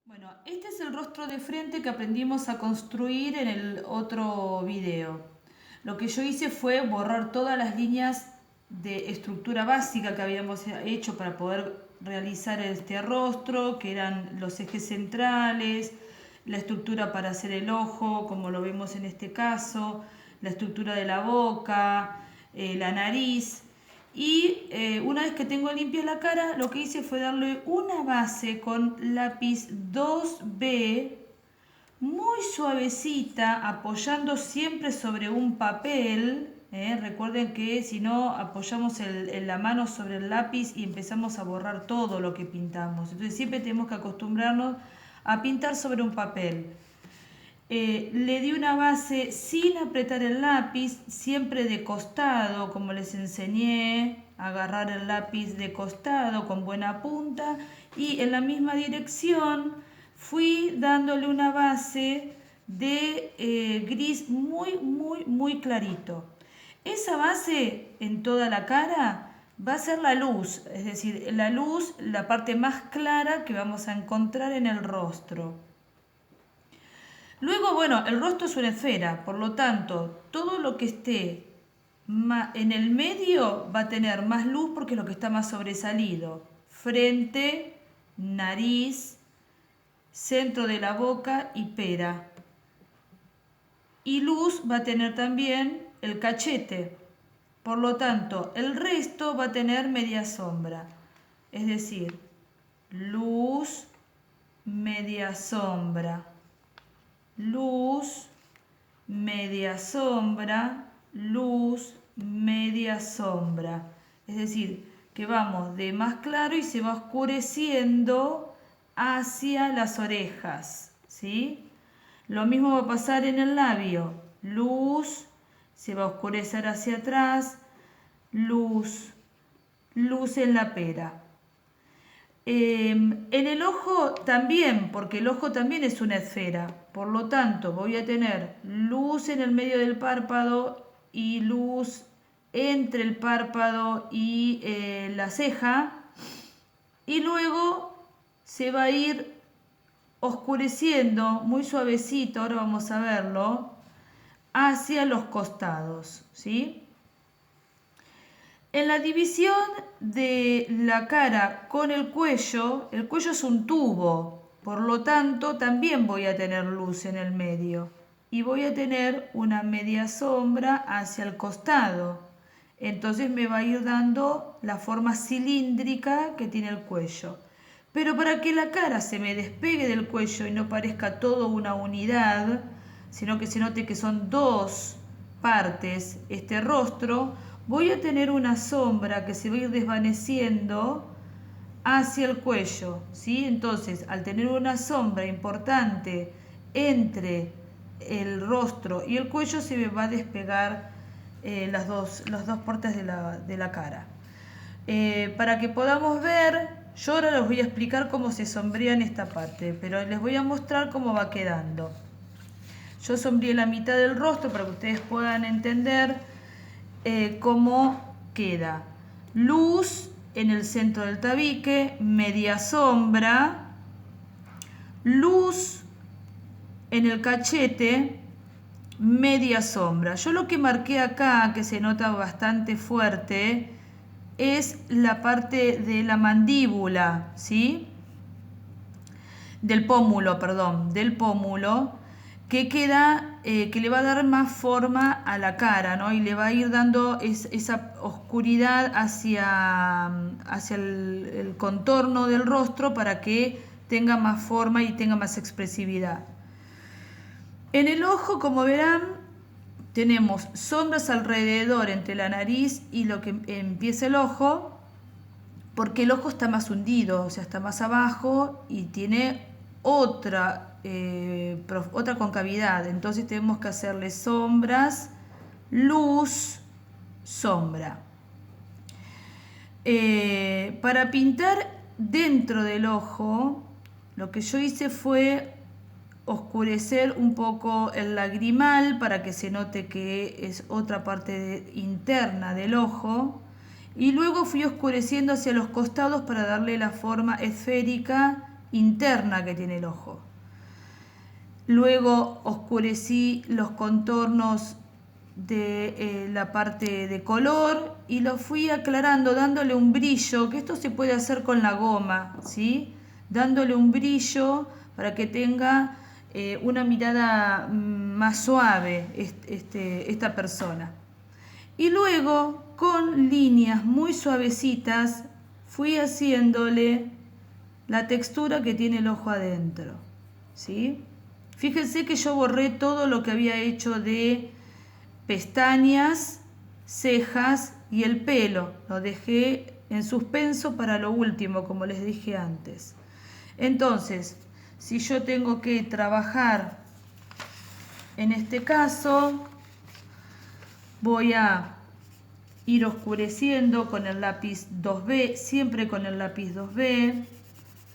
Bueno, este es el rostro de frente que aprendimos a construir en el otro video. Lo que yo hice fue borrar todas las líneas de estructura básica que habíamos hecho para poder realizar este rostro, que eran los ejes centrales, la estructura para hacer el ojo, como lo vemos en este caso, la estructura de la boca, la nariz. Y una vez que tengo limpia la cara, lo que hice fue darle una base con lápiz 2B, muy suavecita, apoyando siempre sobre un papel. Recuerden que si no apoyamos la mano sobre el lápiz y empezamos a borrar todo lo que pintamos. Entonces siempre tenemos que acostumbrarnos a pintar sobre un papel. Le di una base sin apretar el lápiz, siempre de costado, como les enseñé, agarrar el lápiz de costado con buena punta, y en la misma dirección fui dándole una base de gris muy clarito. Esa base en toda la cara va a ser la luz, es decir, la luz, la parte más clara que vamos a encontrar en el rostro. Luego, bueno, el rostro es una esfera, por lo tanto, todo lo que esté en el medio va a tener más luz porque es lo que está más sobresalido. Frente, nariz, centro de la boca y pera. Y luz va a tener también el cachete. Por lo tanto, el resto va a tener media sombra. Es decir, luz, media sombra. Luz, media sombra, luz, media sombra. Es decir, que vamos de más claro y se va oscureciendo hacia las orejas, ¿sí? Lo mismo va a pasar en el labio. Luz, se va a oscurecer hacia atrás, luz, luz en la pera. En el ojo también, porque el ojo también es una esfera. Por lo tanto, voy a tener luz en el medio del párpado y luz entre el párpado y la ceja. Y luego se va a ir oscureciendo muy suavecito, ahora vamos a verlo, hacia los costados, ¿sí? En la división de la cara con el cuello es un tubo, por lo tanto también voy a tener luz en el medio y voy a tener una media sombra hacia el costado. Entonces me va a ir dando la forma cilíndrica que tiene el cuello. Pero para que la cara se me despegue del cuello y no parezca todo una unidad, sino que se note que son dos partes este rostro, voy a tener una sombra que se va a ir desvaneciendo hacia el cuello, ¿sí? Entonces, al tener una sombra importante entre el rostro y el cuello, se me va a despegar las dos partes de la cara. Para que podamos ver, yo ahora les voy a explicar cómo se sombrea en esta parte, pero les voy a mostrar cómo va quedando. Yo sombreé la mitad del rostro para que ustedes puedan entender cómo queda. Luz en el centro del tabique, media sombra, luz en el cachete, media sombra. Yo lo que marqué acá, que se nota bastante fuerte, es la parte de la mandíbula, ¿sí? Del pómulo, perdón, del pómulo, que queda, que le va a dar más forma a la cara, ¿no? Y le va a ir dando esa oscuridad hacia el contorno del rostro para que tenga más forma y tenga más expresividad. En el ojo, como verán, tenemos sombras alrededor entre la nariz y lo que empieza el ojo, porque el ojo está más hundido, o sea, está más abajo y tiene otra concavidad. Entonces tenemos que hacerle sombras, luz, sombra. Para pintar dentro del ojo, lo que yo hice fue oscurecer un poco el lagrimal para que se note que es otra parte interna del ojo, y luego fui oscureciendo hacia los costados para darle la forma esférica interna que tiene el ojo. Luego oscurecí los contornos de la parte de color y lo fui aclarando, dándole un brillo, que esto se puede hacer con la goma, ¿sí? Dándole un brillo para que tenga una mirada más suave esta persona. Y luego con líneas muy suavecitas fui haciéndole la textura que tiene el ojo adentro, ¿sí? Fíjense que yo borré todo lo que había hecho de pestañas, cejas y el pelo. Lo dejé en suspenso para lo último, como les dije antes. Entonces, si yo tengo que trabajar en este caso, voy a ir oscureciendo con el lápiz 2B, siempre con el lápiz 2B.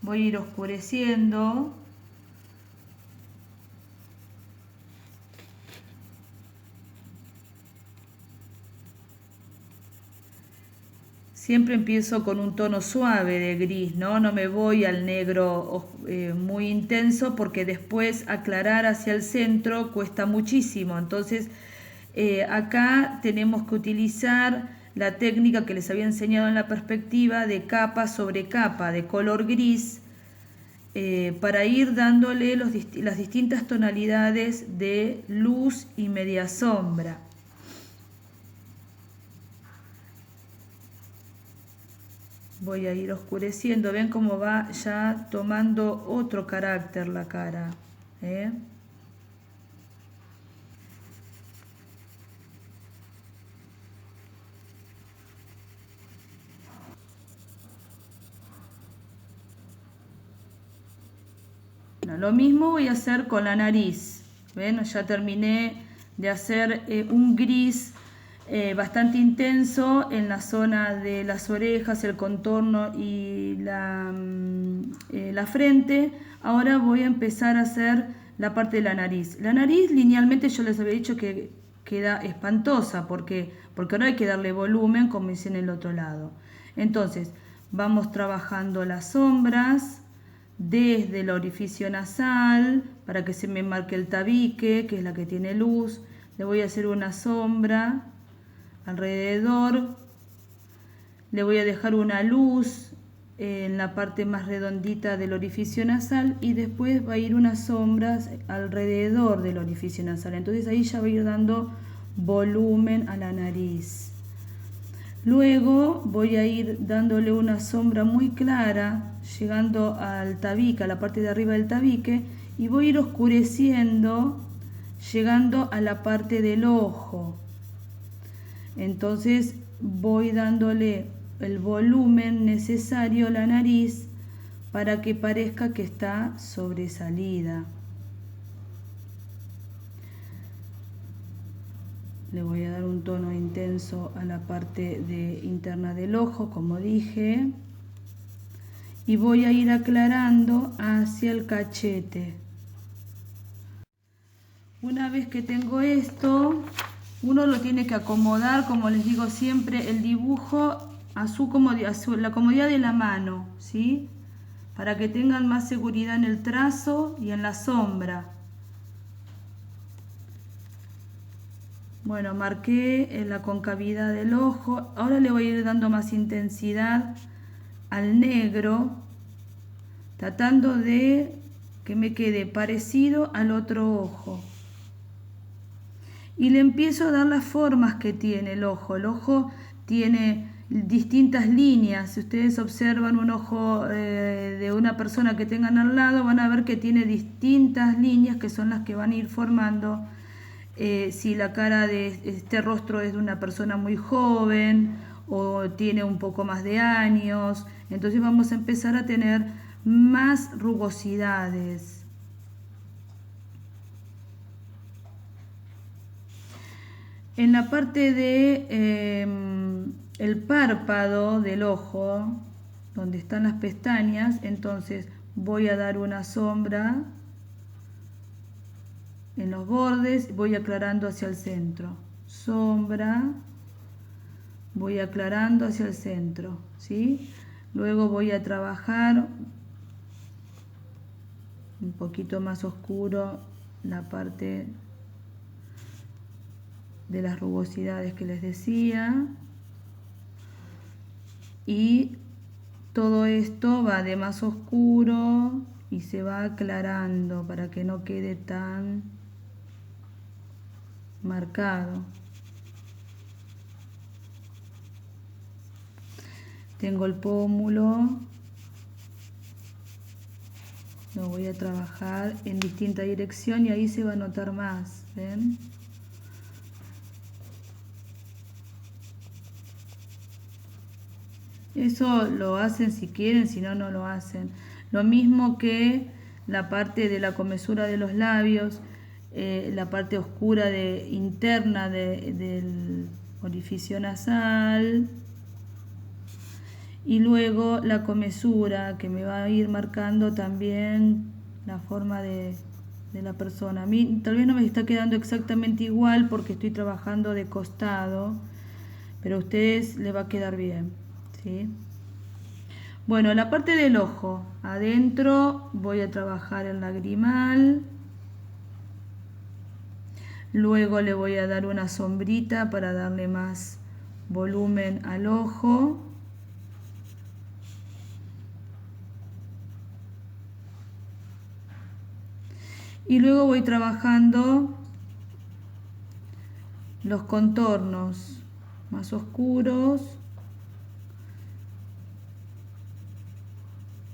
Voy a ir oscureciendo. Siempre empiezo con un tono suave de gris, ¿no? No me voy al negro muy intenso porque después aclarar hacia el centro cuesta muchísimo. Entonces acá tenemos que utilizar la técnica que les había enseñado en la perspectiva de capa sobre capa de color gris para ir dándole las distintas tonalidades de luz y media sombra. Voy a ir oscureciendo, ven cómo va ya tomando otro carácter la cara, ¿eh? Bueno, lo mismo voy a hacer con la nariz, ven, ya terminé de hacer un gris bastante intenso en la zona de las orejas, el contorno y la frente. Ahora voy a empezar a hacer la parte de la nariz. La nariz linealmente yo les había dicho que queda espantosa porque ahora hay que darle volumen como hice en el otro lado. Entonces vamos trabajando las sombras desde el orificio nasal para que se me marque el tabique, que es la que tiene luz. Le voy a hacer una sombra alrededor, le voy a dejar una luz en la parte más redondita del orificio nasal y después va a ir unas sombras alrededor del orificio nasal. Entonces ahí ya va a ir dando volumen a la nariz. Luego voy a ir dándole una sombra muy clara, llegando al tabique, a la parte de arriba del tabique, y voy a ir oscureciendo, llegando a la parte del ojo. Entonces voy dándole el volumen necesario a la nariz para que parezca que está sobresalida. Le voy a dar un tono intenso a la parte interna del ojo, como dije. Y voy a ir aclarando hacia el cachete. Una vez que tengo esto, uno lo tiene que acomodar, como les digo siempre, el dibujo a la comodidad de la mano, ¿sí? Para que tengan más seguridad en el trazo y en la sombra. Bueno, marqué la concavidad del ojo. Ahora le voy a ir dando más intensidad al negro, tratando de que me quede parecido al otro ojo. Y le empiezo a dar las formas que tiene el ojo. El ojo tiene distintas líneas. Si ustedes observan un ojo de una persona que tengan al lado, van a ver que tiene distintas líneas que son las que van a ir formando si la cara de este rostro es de una persona muy joven o tiene un poco más de años. Entonces vamos a empezar a tener más rugosidades. En la parte de el párpado del ojo, donde están las pestañas, entonces voy a dar una sombra en los bordes, voy aclarando hacia el centro. Sombra, voy aclarando hacia el centro, ¿sí? Luego voy a trabajar un poquito más oscuro la parte de las rugosidades que les decía, y todo esto va de más oscuro y se va aclarando para que no quede tan marcado. Tengo el pómulo, lo voy a trabajar en distinta dirección y ahí se va a notar más, ¿ven? Eso lo hacen si quieren, si no, no lo hacen. Lo mismo que la parte de la comesura de los labios, la parte oscura interna del orificio nasal, y luego la comesura que me va a ir marcando también la forma de la persona. A mí tal vez no me está quedando exactamente igual porque estoy trabajando de costado, pero a ustedes les va a quedar bien, ¿sí? Bueno, la parte del ojo, adentro voy a trabajar el lagrimal, luego le voy a dar una sombrita para darle más volumen al ojo. Y luego voy trabajando los contornos más oscuros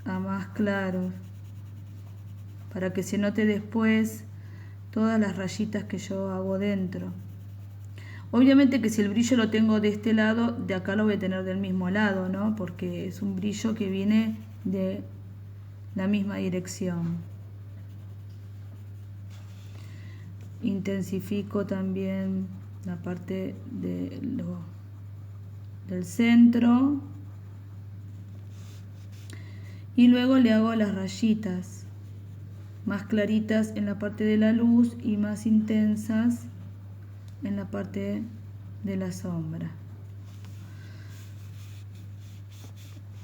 a más claros, para que se note después todas las rayitas que yo hago dentro. Obviamente que si el brillo lo tengo de este lado, de acá lo voy a tener del mismo lado, ¿no? Porque es un brillo que viene de la misma dirección. Intensifico también la parte del centro y luego le hago las rayitas más claritas en la parte de la luz y más intensas en la parte de la sombra.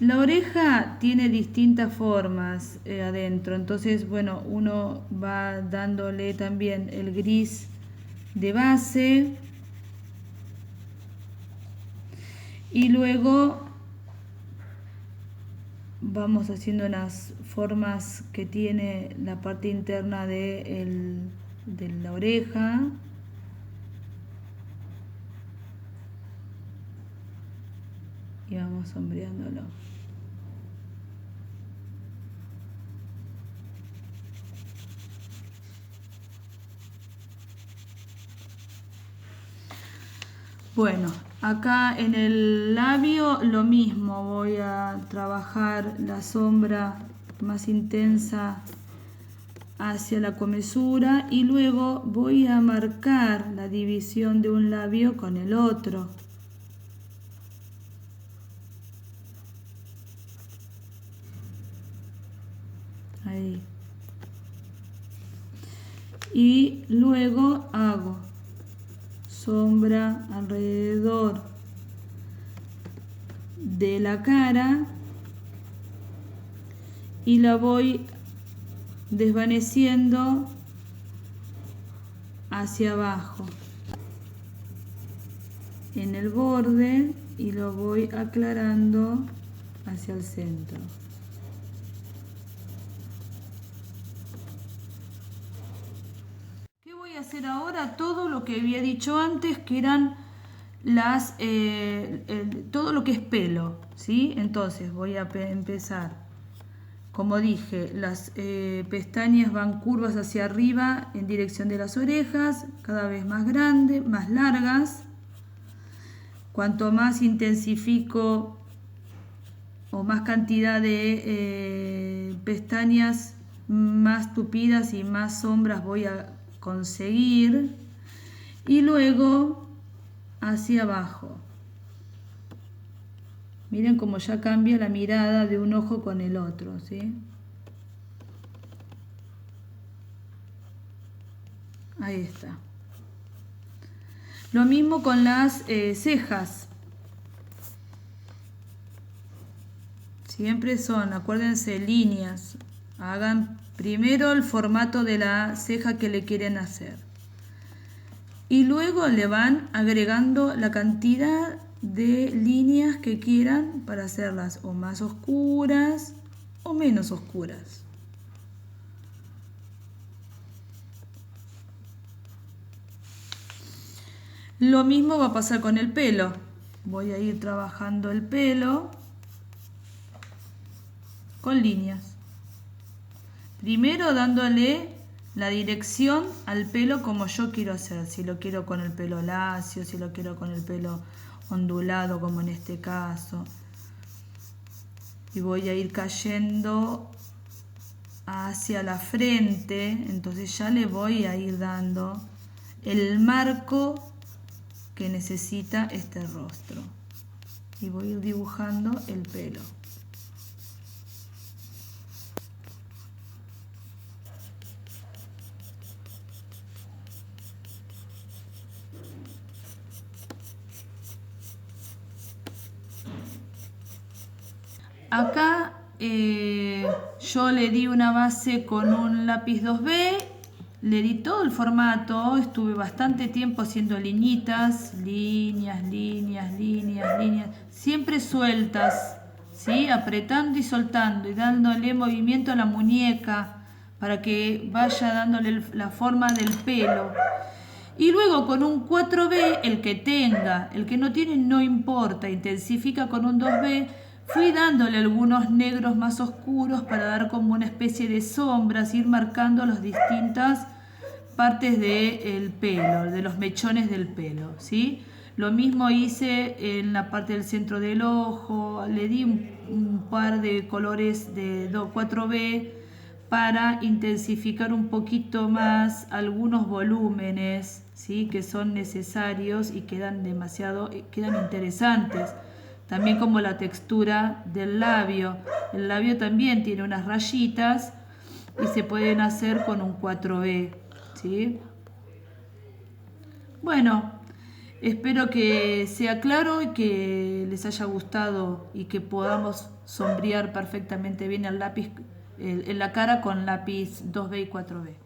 La oreja tiene distintas formas adentro, entonces bueno, uno va dándole también el gris de base y luego vamos haciendo las formas que tiene la parte interna de la oreja. Y vamos sombreándolo. Bueno, acá en el labio lo mismo, voy a trabajar la sombra más intensa hacia la comesura y luego voy a marcar la división de un labio con el otro. Ahí. Y luego hago sombra alrededor de la cara y la voy desvaneciendo hacia abajo en el borde y lo voy aclarando hacia el centro. ¿Qué voy a hacer ahora? Todo lo que había dicho antes, que eran todo lo que es pelo, ¿sí? Entonces voy a empezar. Como dije, las pestañas van curvas hacia arriba en dirección de las orejas, cada vez más grandes, más largas. Cuanto más intensifico o más cantidad de pestañas más tupidas y más sombras voy a conseguir. Y luego hacia abajo. Miren cómo ya cambia la mirada de un ojo con el otro, ¿sí? Ahí está. Lo mismo con las cejas. Siempre son, acuérdense, líneas. Hagan Primero el formato de la ceja que le quieren hacer. Y luego le van agregando la cantidad de líneas que quieran para hacerlas o más oscuras o menos oscuras. Lo mismo va a pasar con el pelo. Voy a ir trabajando el pelo con líneas. Primero dándole la dirección al pelo como yo quiero hacer. Si lo quiero con el pelo lacio, si lo quiero con el pelo ondulado como en este caso. Y voy a ir cayendo hacia la frente. Entonces ya le voy a ir dando el marco que necesita este rostro. Y voy a ir dibujando el pelo. Acá yo le di una base con un lápiz 2B, le di todo el formato, estuve bastante tiempo haciendo liñitas, líneas, siempre sueltas, ¿sí? Apretando y soltando y dándole movimiento a la muñeca para que vaya dándole la forma del pelo. Y luego con un 4B, el que tenga, el que no tiene no importa, intensifica con un 2B, fui dándole algunos negros más oscuros para dar como una especie de sombras, ir marcando las distintas partes del pelo, de los mechones del pelo, ¿sí? Lo mismo hice en la parte del centro del ojo, le di un par de colores de 4B para intensificar un poquito más algunos volúmenes, ¿sí? Que son necesarios y quedan interesantes. También como la textura del labio. El labio también tiene unas rayitas y se pueden hacer con un 4B, ¿sí? Bueno, espero que sea claro y que les haya gustado y que podamos sombrear perfectamente bien el lápiz en la cara con lápiz 2B y 4B.